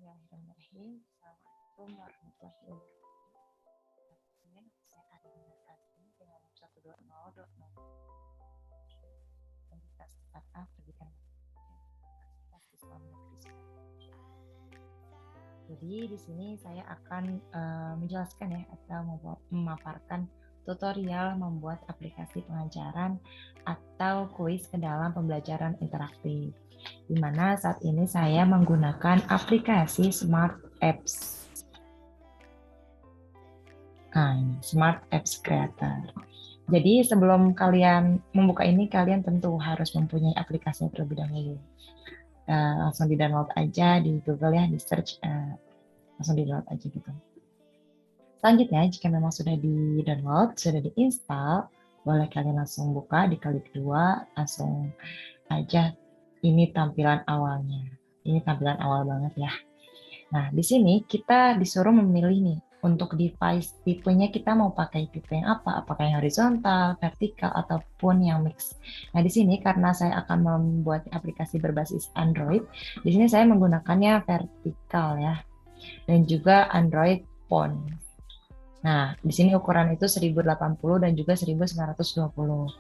Bismillahirrahmanirrahim. Assalamualaikum warahmatullahi wabarakatuh. Saya Arina Sati dengan 120.0 Komunitas Startup Pendidikan Universitas Islam Negeri Surabaya. Jadi di sini saya akan menjelaskan ya atau memaparkan tutorial membuat aplikasi pengajaran atau kuis ke dalam pembelajaran interaktif. Di mana saat ini saya menggunakan aplikasi Smart Apps. Smart Apps Creator. Jadi sebelum kalian membuka ini, kalian tentu harus mempunyai aplikasinya terlebih dahulu. Langsung di-download aja di Google ya, di search, langsung di-download aja gitu. Selanjutnya, jika memang sudah di-download, sudah di-install, boleh kalian langsung buka, diklik 2, langsung aja. Ini tampilan awalnya. Ini tampilan awal banget ya. Nah, di sini kita disuruh memilih nih, untuk device tipenya kita mau pakai tipe yang apa, apakah yang horizontal, vertikal, ataupun yang mix. Nah, di sini karena saya akan membuat aplikasi berbasis Android, di sini saya menggunakannya vertikal ya, dan juga Android Phone. Nah, di sini ukuran itu 1080 dan juga 1920.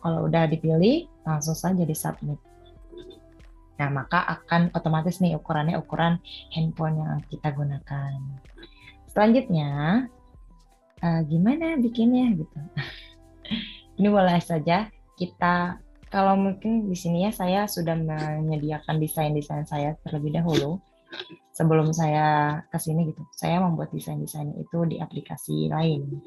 Kalau udah dipilih, langsung saja di submit. Nah, maka akan otomatis nih ukurannya ukuran handphone yang kita gunakan. Selanjutnya, gimana bikinnya gitu. Ini boleh saja kita, kalau mungkin di sini ya saya sudah menyediakan desain-desain saya terlebih dahulu. Sebelum saya ke sini gitu, saya membuat desain-desain itu di aplikasi lain.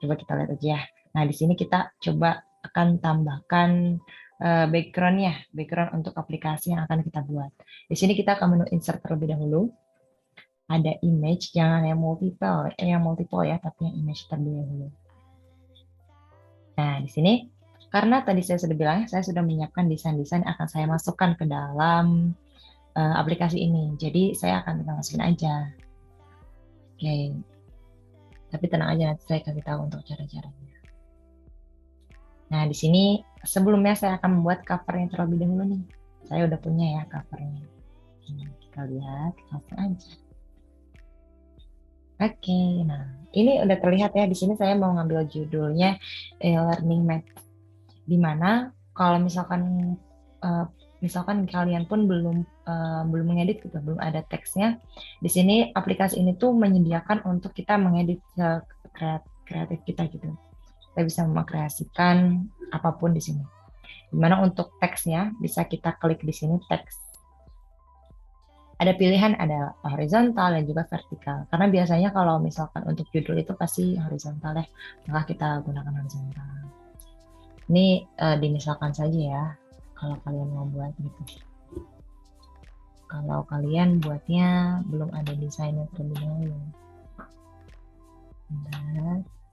Coba kita lihat aja. Nah, di sini kita coba akan tambahkan background untuk aplikasi yang akan kita buat. Di sini kita akan menu insert terlebih dahulu. Ada image, jangan yang multiple ya, tapi yang image terlebih dahulu. Nah, di sini karena tadi saya sudah bilang, saya sudah menyiapkan desain-desain akan saya masukkan ke dalam aplikasi ini. Jadi saya akan tinggal masukin aja. Oke. Tapi tenang aja, nanti saya kasih tahu untuk cara-caranya. Nah, di sini sebelumnya saya akan membuat covernya terlebih dahulu nih. Saya udah punya ya covernya. Kita lihat langsung aja. Oke, nah ini udah terlihat ya. Di sini saya mau ngambil judulnya Learning Math. Dimana kalau misalkan kalian pun belum mengedit gitu, belum ada teksnya. Di sini aplikasi ini tuh menyediakan untuk kita mengedit kreatif kita gitu. Kita bisa mengkreasikan apapun di sini. Dimana untuk teksnya bisa kita klik di sini teks. Ada pilihan ada horizontal dan juga vertikal. Karena biasanya kalau misalkan untuk judul itu pasti horizontal ya, maka kita gunakan horizontal. Ini dimisalkan saja ya, kalau kalian mau buat gitu. Kalau kalian buatnya belum ada desainnya terlebih dahulu.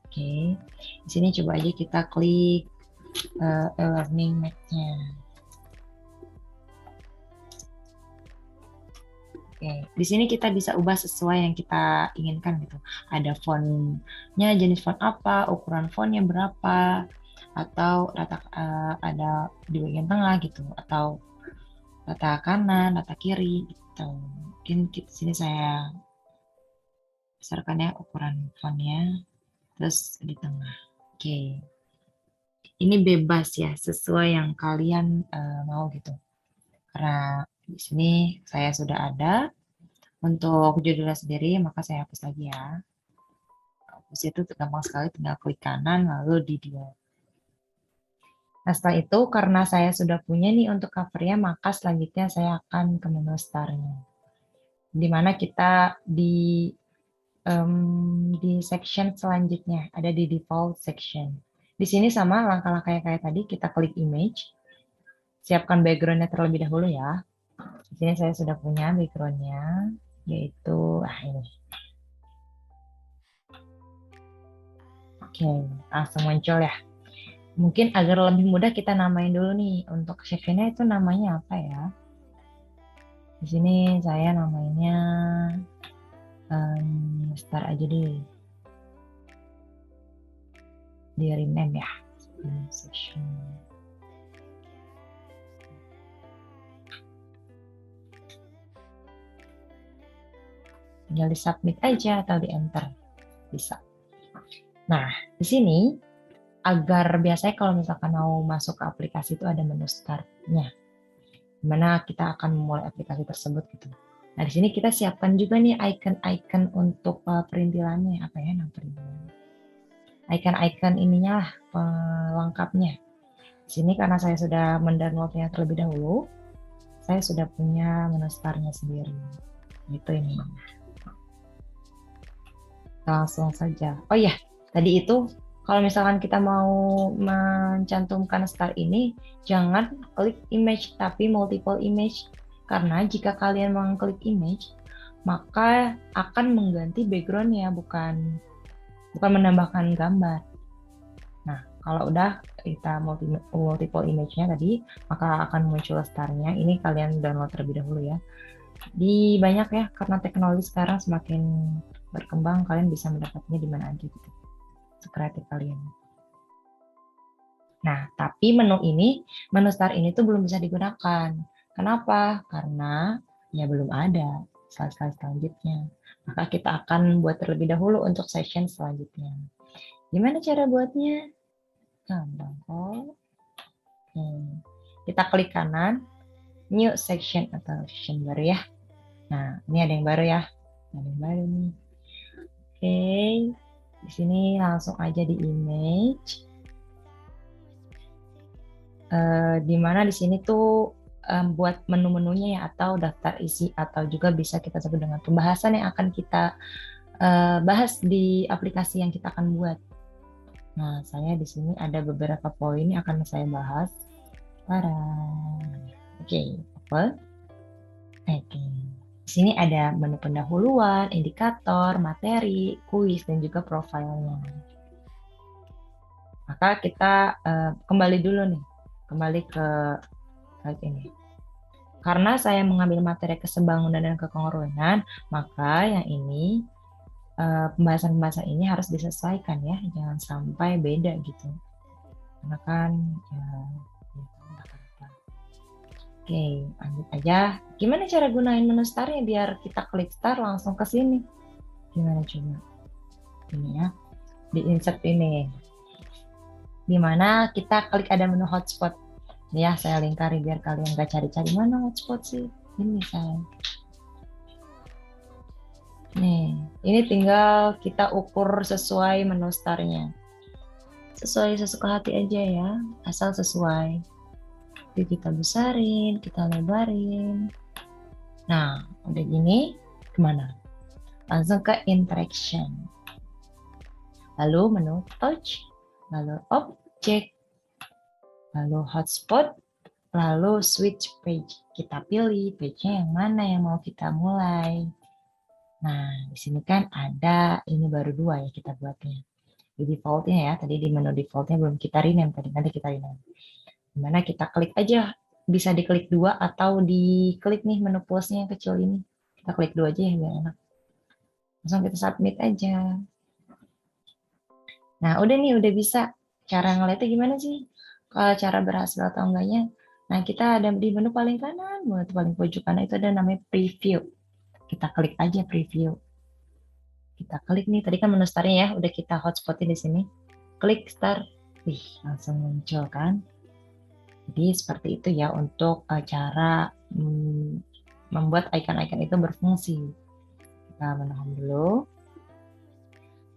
Oke, di sini coba aja kita klik learning math-nya. Oke, di sini kita bisa ubah sesuai yang kita inginkan gitu. Ada fontnya, jenis font apa, ukuran fontnya berapa, atau ada di bagian tengah gitu, atau rata kanan, rata kiri gitu. Mungkin di sini saya besarkan ya ukuran fontnya, terus di tengah. Oke, ini bebas ya, sesuai yang kalian mau gitu. Karena di sini saya sudah ada. Untuk judulnya sendiri, maka saya hapus lagi ya. Hapus itu gampang sekali, tinggal klik kanan, lalu di delete. Nah, setelah itu, karena saya sudah punya nih untuk covernya, maka selanjutnya saya akan ke menu start-nya. Dimana kita di section selanjutnya, ada di default section. Di sini sama langkah-langkah kayak tadi, kita klik image, siapkan background-nya terlebih dahulu ya. Di sini saya sudah punya background-nya, yaitu ini. Oke, langsung muncul ya. Mungkin agar lebih mudah kita namain dulu nih. Untuk chef-nya itu namanya apa ya? Di sini saya namanya start aja deh. Di rename ya. Section. tinggal di submit aja atau di enter, bisa. Nah, di sini agar biasanya kalau misalkan mau masuk ke aplikasi itu ada menu start-nya, dimana kita akan memulai aplikasi tersebut gitu. Nah, di sini kita siapkan juga nih icon-icon untuk perintilannya. Apa ya nama perintilannya? Icon-icon ininya lah, pelengkapnya. Di sini karena saya sudah mendownloadnya terlebih dahulu, saya sudah punya menu start-nya sendiri. Gitu ini. Langsung saja. Oh iya, tadi itu kalau misalkan kita mau mencantumkan start ini, jangan klik image tapi multiple image. Karena jika kalian mengklik image, maka akan mengganti background-nya, bukan menambahkan gambar. Nah, kalau udah kita multiple image-nya tadi, maka akan muncul star-nya. Ini kalian download terlebih dahulu ya. Di banyak ya, karena teknologi sekarang semakin berkembang, kalian bisa mendapatnya di mana aja gitu, sekreatif kalian. Nah, tapi menu start ini tuh belum bisa digunakan. Kenapa? Karena ya belum ada slide-slide selanjutnya. Maka kita akan buat terlebih dahulu untuk session selanjutnya. Gimana cara buatnya? Gampang kok. Kita klik kanan, new section atau session baru ya. Nah, ini ada yang baru ya. Ada yang baru nih. Oke, di sini langsung aja di image. Di mana di sini tuh buat menu-menunya ya, atau daftar isi, atau juga bisa kita sebut dengan pembahasan yang akan kita bahas di aplikasi yang kita akan buat. Nah, saya di sini ada beberapa poin yang akan saya bahas. Oke, apa? Oke. Di sini ada menu pendahuluan, indikator, materi, kuis, dan juga profilnya. Maka kita kembali dulu nih, kembali ke slide ini. Karena saya mengambil materi kesebangunan dan kekongruenan, maka yang ini pembahasan-pembahasan ini harus disesuaikan ya, jangan sampai beda gitu. Karena kan ya. Oke, lanjut aja. Gimana cara gunain menu start-nya biar kita klik start langsung ke sini? Gimana coba? Ini ya, di insert ini. Dimana kita klik ada menu hotspot. Ya, saya lingkari biar kalian nggak cari-cari mana hotspot sih. Ini saya. Nih, ini tinggal kita ukur sesuai menu start-nya. Sesuai sesuka hati aja ya, asal sesuai. Jadi kita besarin, kita lebarin. Nah, udah gini, kemana? Langsung ke interaction. Lalu menu touch, lalu object, lalu hotspot, lalu switch page. Kita pilih page-nya yang mana yang mau kita mulai. Nah, di sini kan ada, ini baru 2 ya kita buatnya. Di default-nya ya, tadi di menu default-nya belum kita rename, tadi nanti kita rename. Dimana kita klik aja, bisa diklik 2 atau diklik nih menu plus-nya yang kecil ini. Kita klik 2 aja ya biar enak. Langsung kita submit aja. Nah, udah nih, udah bisa. Cara ngeliatnya gimana sih? Kalau cara berhasil atau enggaknya? Nah, kita ada di menu paling kanan, menu paling pojok kanan itu ada namanya preview. Kita klik aja preview. Kita klik nih, tadi kan menu start-nya ya, udah kita hotspotin di sini. Klik start. Wih, langsung muncul kan? Jadi seperti itu ya untuk cara membuat icon-icon itu berfungsi. Kita menahan dulu.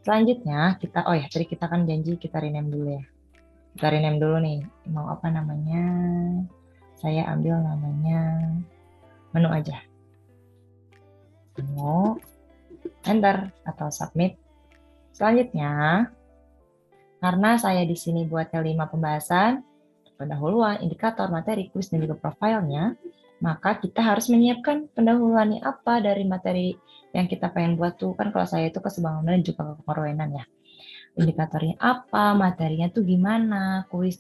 Selanjutnya kita, oh ya tadi kita kan janji kita rename dulu ya. Kita rename dulu nih, mau apa namanya? Saya ambil namanya menu aja. Menu, enter atau submit. Selanjutnya, karena saya di sini buatnya 5 pembahasan, pendahuluan, indikator, materi, kuis, dan juga profilnya, maka kita harus menyiapkan pendahuluannya apa dari materi yang kita pengen buat tuh. Kan kalau saya itu kesebangunan dan juga kekongruenan ya. Indikatornya apa, materinya tuh gimana, kuis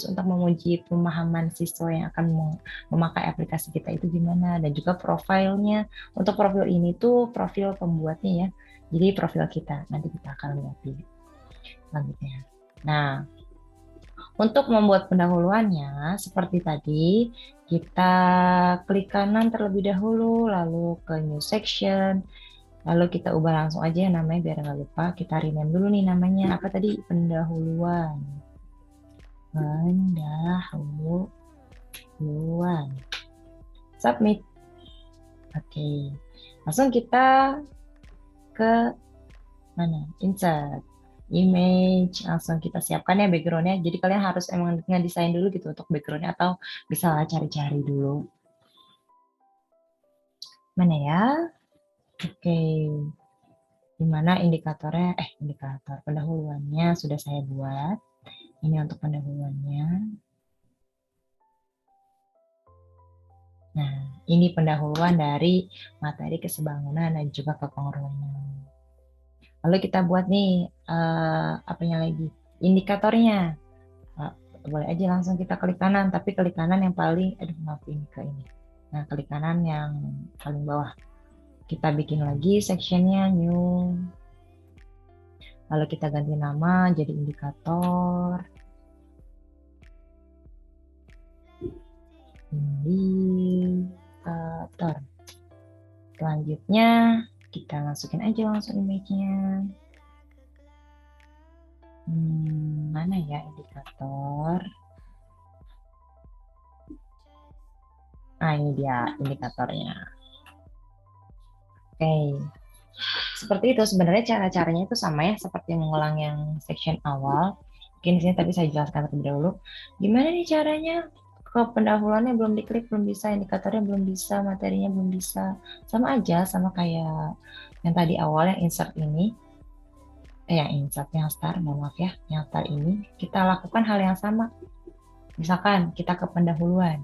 untuk menguji pemahaman siswa yang akan memakai aplikasi kita itu gimana, dan juga profilnya. Untuk profil ini tuh profil pembuatnya ya, jadi profil kita, nanti kita akan lihat di selanjutnya. Nah, untuk membuat pendahuluannya, seperti tadi, kita klik kanan terlebih dahulu, lalu ke new section, Lalu kita ubah langsung aja yang namanya biar nggak lupa. Kita rename dulu nih namanya. Apa tadi? Pendahuluan. Pendahuluan. Submit. Oke. Langsung kita ke mana? Insert. Image. Langsung kita siapkan ya backgroundnya. Jadi kalian harus emang ngedesain dulu gitu untuk backgroundnya atau bisa lah cari-cari dulu. Mana ya? Oke. Di mana indikatornya, indikator pendahuluannya sudah saya buat. Ini untuk pendahuluannya. Nah, ini pendahuluan dari materi kesebangunan dan juga kepengurusan. Lalu kita buat nih, apanya lagi? Indikatornya. Nah, boleh aja langsung kita klik kanan, tapi klik kanan yang paling, maaf ini ke ini. Nah, klik kanan yang paling bawah. Kita bikin lagi sectionnya new. Lalu kita ganti nama jadi indikator. Indikator. Selanjutnya kita masukin aja langsung image-nya. Mana ya indikator? Nah, ini dia indikatornya. Oke. Seperti itu sebenarnya cara-caranya itu sama ya seperti mengulang yang section awal. Mungkin di sini tapi saya jelaskan terlebih dahulu. Gimana nih caranya? Ke pendahuluannya belum diklik, belum bisa, indikatornya belum bisa, materinya belum bisa. Sama aja, sama kayak yang tadi awal yang insert ini. Yang insert, yang start, maaf ya, yang start ini. Kita lakukan hal yang sama. Misalkan kita ke pendahuluan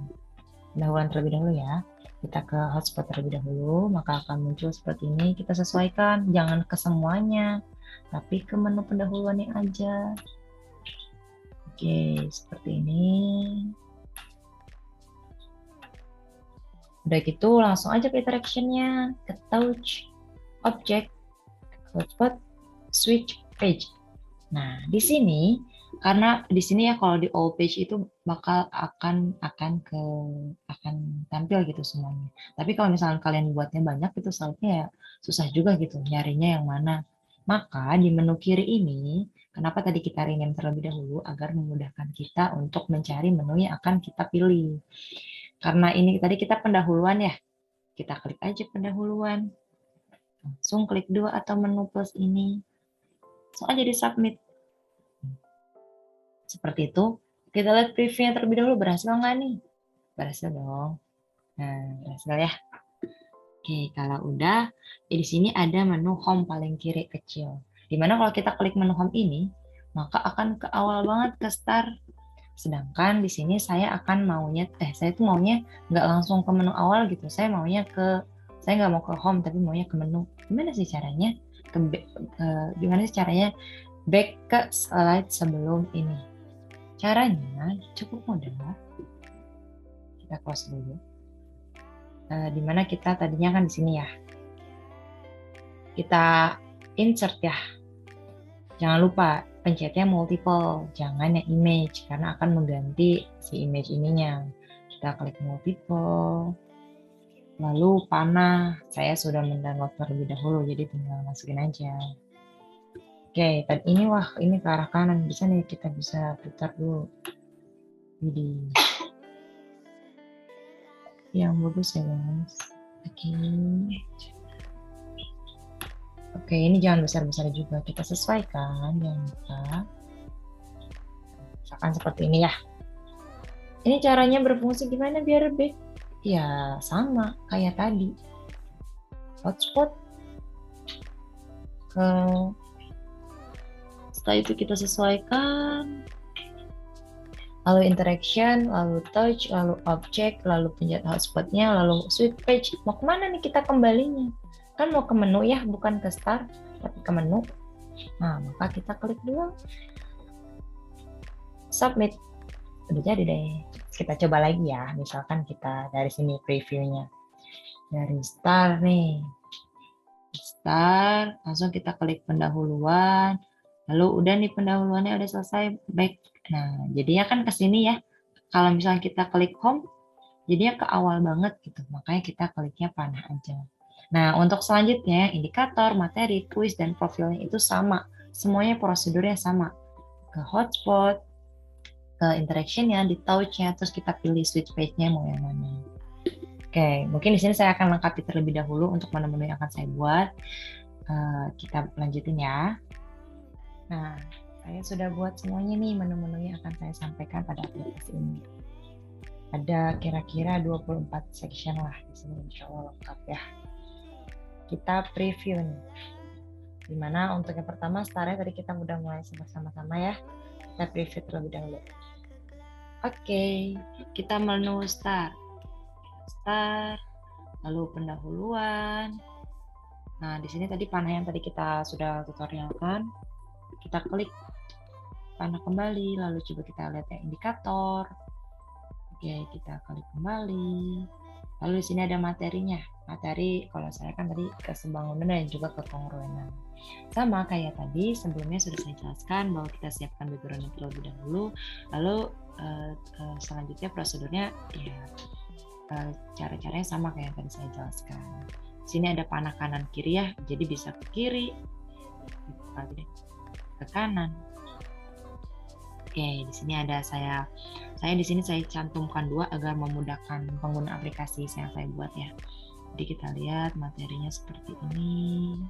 terlebih dahulu ya. Kita ke hotspot terlebih dahulu, maka akan muncul seperti ini. Kita sesuaikan, jangan ke semuanya, tapi ke menu pendahuluannya aja. Oke, seperti ini. Udah gitu, langsung aja ke interaction-nya, ke touch, object, hotspot, switch page. Nah, di sini karena di sini ya kalau di all page itu bakal akan tampil gitu semuanya. Tapi kalau misalnya kalian buatnya banyak itu seharusnya ya susah juga gitu nyarinya yang mana. Maka di menu kiri ini, kenapa tadi kita rename terlebih dahulu agar memudahkan kita untuk mencari menu yang akan kita pilih. Karena ini tadi kita pendahuluan ya, kita klik aja pendahuluan. Langsung klik dua atau menu plus ini. Soalnya jadi submit. Seperti itu. Kita lihat previewnya terlebih dahulu, berhasil nggak nih? Berhasil dong. Nah, berhasil ya. Oke, kalau udah, di sini ada menu home paling kiri kecil. Dimana kalau kita klik menu home ini, maka akan ke awal banget ke start. Sedangkan di sini saya akan saya tuh maunya nggak langsung ke menu awal gitu. Saya nggak mau ke home, tapi maunya ke menu. Gimana sih caranya? Gimana sih caranya back ke slide sebelum ini? Caranya cukup mudah. Kita close dulu. Dimana kita tadinya kan di sini ya. Kita insert ya. Jangan lupa pencetnya multiple, jangan yang image karena akan mengganti si image ininya. Kita klik multiple. Lalu panah, saya sudah mendownload terlebih dahulu, jadi tinggal masukin aja. Oke, tadi ini ke arah kanan, bisa nih kita bisa putar dulu. Jadi yang bagus ya guys. Oke, ini jangan besar-besar juga, kita sesuaikan, jangan lupa. Misalkan seperti ini ya. Ini caranya berfungsi gimana biar back? Ya sama kayak tadi. Hotspot. Setelah itu kita sesuaikan. Lalu interaction, lalu touch, lalu object, lalu pencet hotspotnya, lalu switch page. Mau kemana nih kita kembalinya? Kan mau ke menu ya, bukan ke start, tapi ke menu. Nah, maka kita klik dulu. Submit. Udah jadi deh. Kita coba lagi ya. Misalkan kita dari sini previewnya. Dari start nih. Start, langsung kita klik pendahuluan. Lalu udah nih pendahuluannya udah selesai. Baik. Nah, jadinya kan ke sini ya. Kalau misalnya kita klik home, jadinya ke awal banget gitu. Makanya kita kliknya panah aja. Nah, untuk selanjutnya, indikator, materi, kuis, dan profilnya itu sama. Semuanya prosedurnya sama. Ke hotspot, ke interactionnya, di touch-nya, terus kita pilih switch page-nya mau yang mana. Oke, mungkin di sini saya akan lengkapi terlebih dahulu untuk menu-menu yang akan saya buat. Kita lanjutin ya. Nah, saya sudah buat semuanya nih menu-menu yang akan saya sampaikan pada aplikasi ini. Ada kira-kira 24 section lah di sini, insya Allah lengkap ya. Kita preview nih. Dimana untuk yang pertama startnya tadi kita udah mulai sama-sama ya. Kita preview terlebih dahulu. Oke, kita menu start. Start, lalu pendahuluan. Nah, di sini tadi panah yang tadi kita sudah tutorialkan. Kita klik panah kembali, lalu coba kita lihat yang indikator. Oke, kita klik kembali. Lalu di sini ada materinya. Materi kalau saya kan tadi keseimbangan dan juga kekongruenan. Sama kayak tadi sebelumnya sudah saya jelaskan bahwa kita siapkan background terlebih dahulu. Lalu selanjutnya prosedurnya ya cara-caranya sama kayak yang tadi saya jelaskan. Di sini ada panah kanan kiri ya, jadi bisa ke kiri, ke kanan. Oke, di sini ada saya di sini saya cantumkan 2 agar memudahkan pengguna aplikasi yang saya buat ya. Jadi kita lihat materinya seperti ini.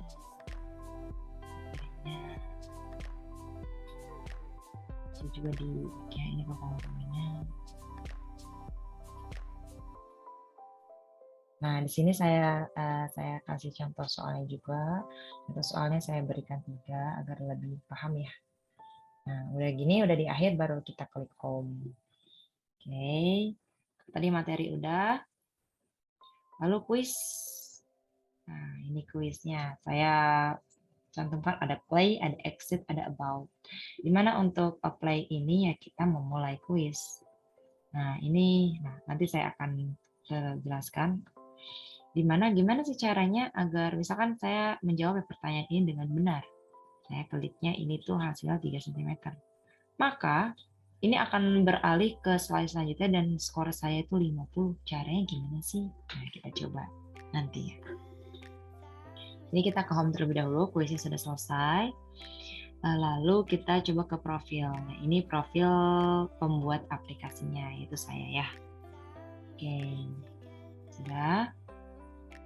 Saya juga di ya ini pengumumannya. Nah, di sini saya kasih contoh soalnya juga. Contoh soalnya saya berikan 3 agar lebih paham ya. Nah, udah gini, udah di akhir baru kita klik home. Oke, tadi materi udah. Lalu kuis. Nah, ini kuisnya. Saya cantumkan ada play, ada exit, ada about. Dimana untuk play ini ya kita memulai kuis. Nah, ini nanti saya akan jelaskan. Gimana sih caranya agar misalkan saya menjawab pertanyaan ini dengan benar. Saya kliknya ini tuh hasilnya 3 cm. Maka ini akan beralih ke slide selanjutnya dan skor saya itu 50. Caranya gimana sih? Nah, kita coba nanti ya. Jadi kita ke home terlebih dahulu, kuisnya sudah selesai. Lalu kita coba ke profil. Nah, ini profil pembuat aplikasinya, yaitu saya ya. Oke, sudah.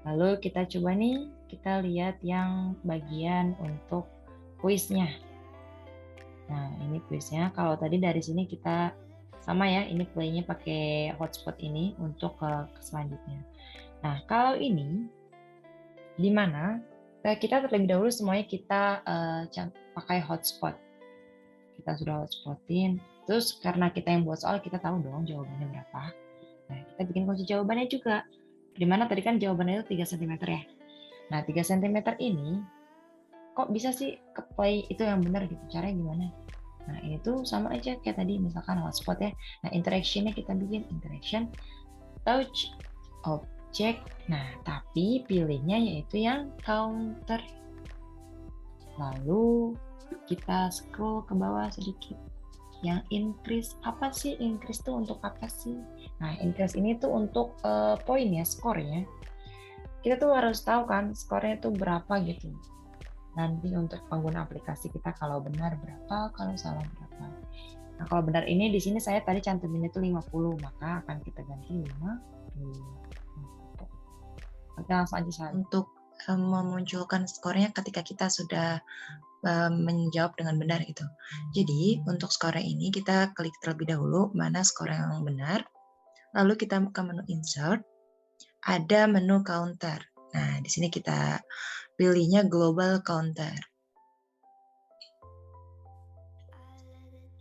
Lalu kita coba nih, kita lihat yang bagian untuk kuisnya. Nah, ini kuisnya. Kalau tadi dari sini kita sama ya, ini play-nya pakai hotspot ini untuk ke selanjutnya. Nah, kalau ini di mana kita terlebih dahulu semuanya kita pakai hotspot. Kita sudah hotspotin. Terus karena kita yang buat soal, kita tahu dong jawabannya berapa. Nah, kita bikin kunci jawabannya juga. Di mana tadi kan jawabannya itu 3 cm ya. Nah, 3 cm ini kok bisa sih ke play itu yang benar gitu. Caranya gimana? Nah, ini tuh sama aja kayak tadi misalkan hotspot ya. Nah, interaction-nya kita bikin interaction touch object. Nah, tapi pilihnya yaitu yang counter. Lalu kita scroll ke bawah sedikit. Yang increase, apa sih increase tuh untuk apa sih? Nah, increase ini tuh untuk poin ya, skornya. Kita tuh harus tahu kan skornya tuh berapa gitu. Nanti untuk pengguna aplikasi kita kalau benar berapa, kalau salah berapa. Nah, kalau benar ini di sini saya tadi cantumin itu 50, maka akan kita ganti 50. Oke, langsung aja saya. Untuk memunculkan skornya ketika kita sudah menjawab dengan benar gitu. Jadi untuk skornya ini kita klik terlebih dahulu mana skor yang benar. Lalu kita ke menu insert, ada menu counter. Nah, di sini kita pilihnya global counter.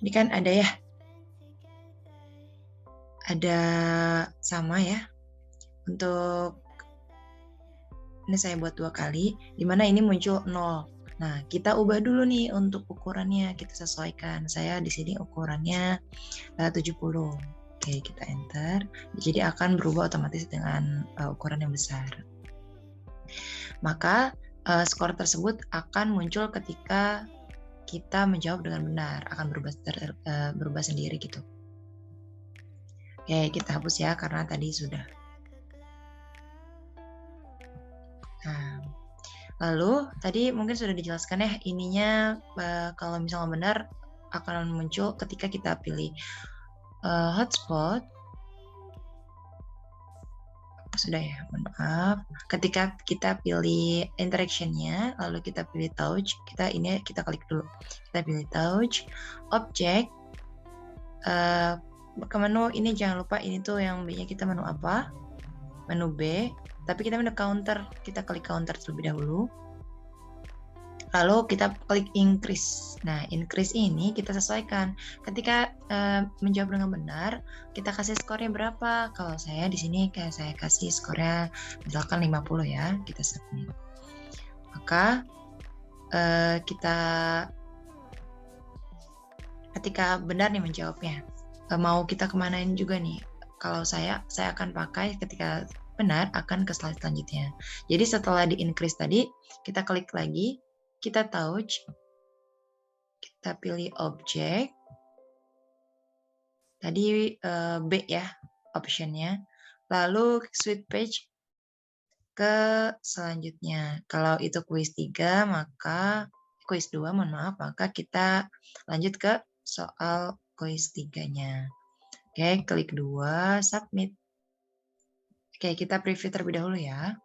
Ini kan ada ya. Ada sama ya. Untuk ini saya buat 2 kali, di mana ini muncul 0. Nah, kita ubah dulu nih untuk ukurannya, kita sesuaikan. Saya di sini ukurannya 70. Oke, kita enter. Jadi akan berubah otomatis dengan ukuran yang besar. Maka skor tersebut akan muncul ketika kita menjawab dengan benar, akan berubah sendiri gitu. Oke, kita hapus ya karena tadi sudah. Nah, lalu tadi mungkin sudah dijelaskan ya, ininya kalau misalnya benar akan muncul ketika kita pilih hotspot. Sudah ya, maaf. Ketika kita pilih interaction-nya, lalu kita pilih touch, kita klik dulu. Kita pilih touch, object, ke menu ini jangan lupa ini tuh yang B-nya kita menu apa? Menu B, tapi kita menu counter, kita klik counter terlebih dahulu. Lalu kita klik increase. Nah, increase ini kita sesuaikan. Ketika menjawab dengan benar, kita kasih skornya berapa? Kalau saya di sini saya kasih skornya misalkan 50 ya, kita submit. Maka kita ketika benar nih menjawabnya, mau kita kemanain juga nih. Kalau saya akan pakai ketika benar akan ke slide selanjutnya. Jadi setelah di increase tadi, kita klik lagi, kita touch, kita pilih object, tadi B ya optionnya, lalu switch page ke selanjutnya. Kalau itu quiz 3, maka quiz 2, mohon maaf, maka kita lanjut ke soal quiz 3-nya. Oke, klik 2, submit. Oke, kita preview terlebih dahulu ya.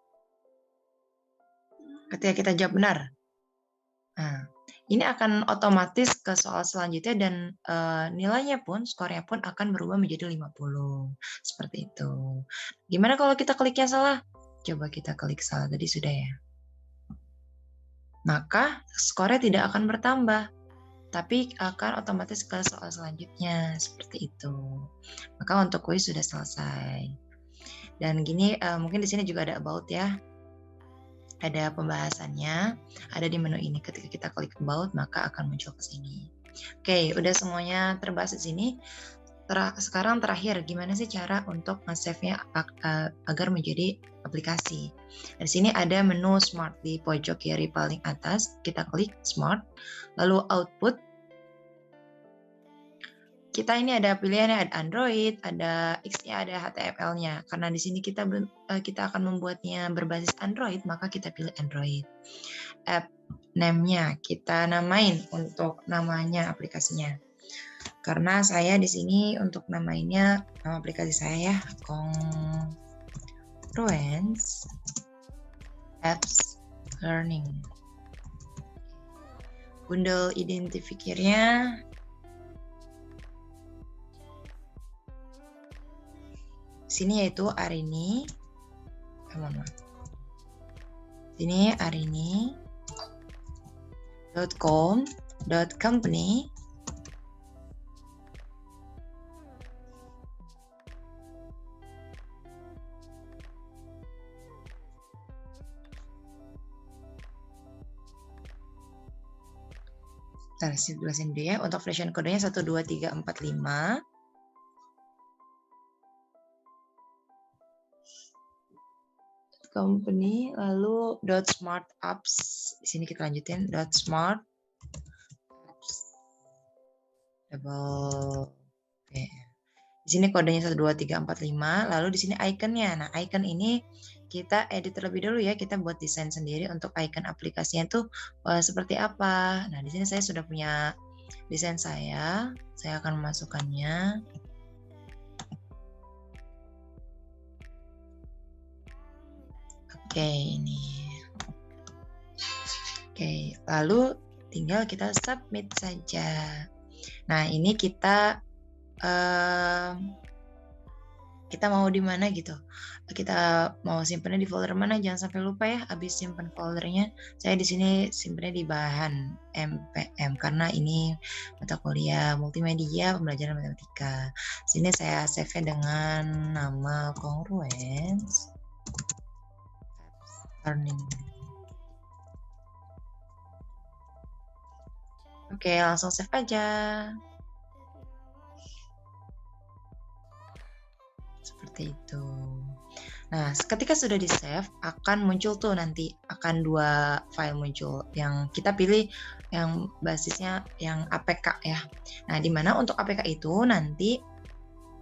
Ketika kita jawab benar, nah, ini akan otomatis ke soal selanjutnya dan nilainya pun, skornya pun akan berubah menjadi 50. Seperti itu. Gimana kalau kita kliknya salah? Coba kita klik salah, tadi sudah ya. Maka skornya tidak akan bertambah, tapi akan otomatis ke soal selanjutnya. Seperti itu. Maka untuk kuis sudah selesai. Dan gini, mungkin di sini juga ada about ya. Ada pembahasannya, ada di menu ini. Ketika kita klik about, maka akan muncul ke sini. Oke, udah semuanya terbahas di sini. Sekarang terakhir, gimana sih cara untuk nge-save-nya agar menjadi aplikasi? Di sini ada menu Smart di pojok kiri paling atas. Kita klik Smart, lalu Output. Kita ini ada pilihannya, ada Android, ada X-nya, ada HTML-nya. Karena di sini kita akan membuatnya berbasis Android, maka kita pilih Android. App name-nya kita namain untuk namanya aplikasinya. Karena saya di sini untuk namainnya nama aplikasi saya ya, Congruence Apps Learning. Bundle identifikernya sini yaitu Arini. Sini arini.com.company. Saya jelasin dulu ya, untuk version kodenya 12345. Company, lalu .smart apps. Di sini kita lanjutin .smart apps. Double P. Di sini kodenya 12345, lalu di sini ikonnya. Nah, icon ini kita edit terlebih dulu ya, kita buat desain sendiri untuk icon aplikasinya itu seperti apa. Nah, di sini saya sudah punya desain saya akan memasukkannya. Oke, ini. Oke, lalu tinggal kita submit saja. Nah, ini kita mau di mana gitu. Kita mau simpannya di folder mana, jangan sampai lupa ya habis simpan foldernya. Saya di sini simpannya di bahan MPM karena ini mata kuliah multimedia pembelajaran matematika. Sini saya save-nya dengan nama Congruence Learning. Oke, langsung save aja. Seperti itu. Nah, ketika sudah di save, akan muncul tuh nanti, akan 2 file muncul. Yang kita pilih yang basisnya yang APK ya. Nah, di mana untuk APK itu nanti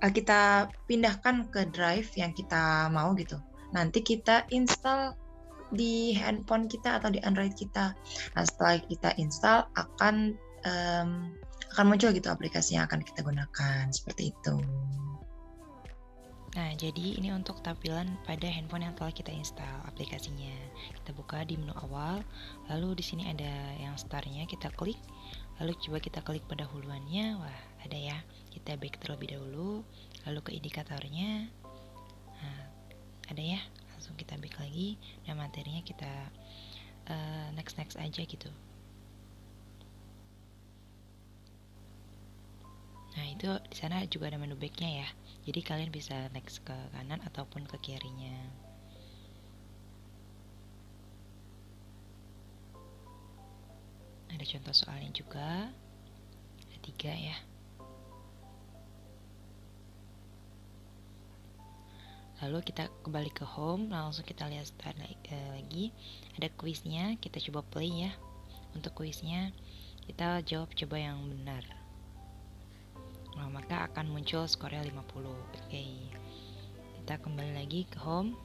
kita pindahkan ke drive yang kita mau gitu. Nanti kita install di handphone kita atau di Android kita. Nah, setelah kita install akan muncul gitu aplikasi yang akan kita gunakan, seperti itu. Nah, jadi ini untuk tampilan pada handphone yang telah kita install aplikasinya. Kita buka di menu awal, lalu di sini ada yang startnya, kita klik, lalu coba kita klik pendahuluannya. Wah, ada ya. Kita back terlebih dahulu, lalu ke indikatornya. Nah, ada ya. Langsung kita back lagi. Nah, materinya kita next aja gitu. Nah, itu di sana juga ada menu backnya ya. Jadi kalian bisa next ke kanan ataupun ke kirinya. Ada contoh soalnya juga. Ada 3 ya. Lalu kita kembali ke home, langsung kita lihat start lagi. Ada kuisnya, kita coba play ya. Untuk kuisnya kita jawab coba yang benar. Nah, maka akan muncul skornya 50. Oke. Kita kembali lagi ke home.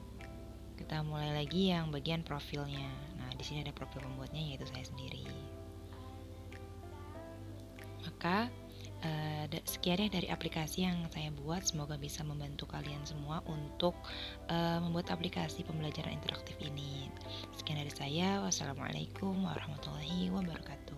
Kita mulai lagi yang bagian profilnya. Nah, di sini ada profil pembuatnya yaitu saya sendiri. Maka sekian ya dari aplikasi yang saya buat. Semoga bisa membantu kalian semua untuk membuat aplikasi pembelajaran interaktif ini. Sekian dari saya. Wassalamualaikum warahmatullahi wabarakatuh.